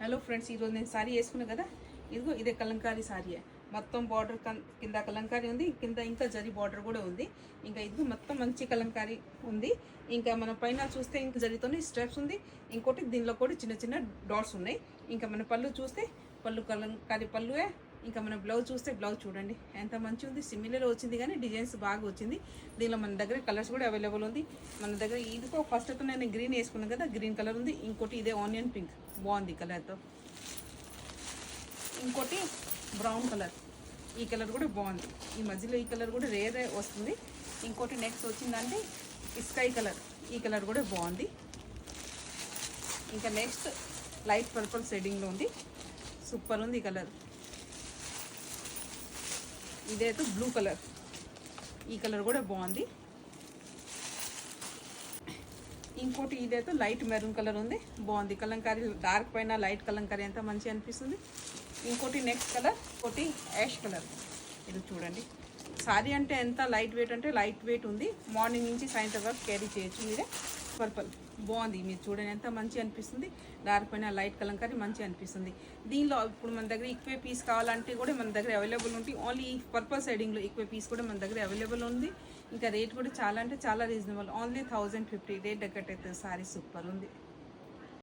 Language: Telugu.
హలో ఫ్రెండ్స్, ఈరోజు నేను సారీ వేసుకున్నా కదా. ఇదిగో ఇదే కలంకారీ సారీయే. మొత్తం బార్డర్ కింద కలంకారీ ఉంది, కింద ఇంకా జరీ బార్డర్ కూడా ఉంది. ఇంకా ఇది మొత్తం మంచి కలంకారీ ఉంది. ఇంకా మన పైన చూస్తే ఇంకా జరీతోనే స్ట్రెప్స్ ఉంది. ఇంకోటి దీనిలో కూడా చిన్న చిన్న డాట్స్ ఉన్నాయి. ఇంకా మన పళ్ళు చూస్తే పళ్ళు కలంకారీ పళ్ళువే. ఇంకా మన బ్లౌజ్ చూస్తే బ్లౌజ్ చూడండి ఎంత మంచి ఉంది. సిమిలర్ వచ్చింది కానీ డిజైన్స్ బాగా వచ్చింది. దీనిలో మన దగ్గర కలర్స్ కూడా అవైలబుల్ ఉంది. మన దగ్గర ఇదిగో ఫస్ట్ అయితే నేను గ్రీన్ వేసుకున్నాను కదా, గ్రీన్ కలర్ ఉంది. ఇంకోటి ఇదే ఆనియన్ పింక్ బాగుంది కలర్తో. ఇంకోటి బ్రౌన్ కలర్, ఈ కలర్ కూడా బాగుంది. ఈ మధ్యలో ఈ కలర్ కూడా రేర్ వస్తుంది. ఇంకోటి నెక్స్ట్ వచ్చిందంటే స్కై కలర్, ఈ కలర్ కూడా బాగుంది. ఇంకా నెక్స్ట్ లైట్ పర్పుల్ షేడింగ్లో ఉంది, సూపర్ ఉంది ఈ కలర్. ఇదైతే బ్లూ కలర్, ఈ కలర్ కూడా బాగుంది. ఇంకోటి ఇదైతే లైట్ మెరూన్ కలర్ ఉంది, బాగుంది. కలంకారీ డార్క్ పైన లైట్ కలంకారీ ఎంత మంచిగా అనిపిస్తుంది. ఇంకోటి నెక్స్ట్ కలర్, ఒకటి యాష్ కలర్. ఇది చూడండి, సారీ అంటే ఎంత లైట్ వెయిట్ అంటే లైట్ వెయిట్ ఉంది. మార్నింగ్ నుంచి సాయంత్రం వరకు క్యారీ చేయొచ్చు. మీరే పర్పుల్ బాగుంది, మీరు చూడండి ఎంత మంచిగా అనిపిస్తుంది. డార్క్ పైన లైట్ కలంకారీ మంచిగా అనిపిస్తుంది. దీనిలో ఇప్పుడు మన దగ్గర ఈక్వే పీస్ కావాలంటే కూడా మన దగ్గర అవైలబుల్ ఉంది. ఓన్లీ పర్పుల్ షేడింగ్లో ఈక్వే పీస్ కూడా మన దగ్గర అవైలబుల్ ఉంది. ఇంకా రేట్ కూడా చాలా అంటే చాలా రీజనబుల్, ఓన్లీ 1050 రేట్ దగ్గర అయితే సారీ సూపర్ ఉంది.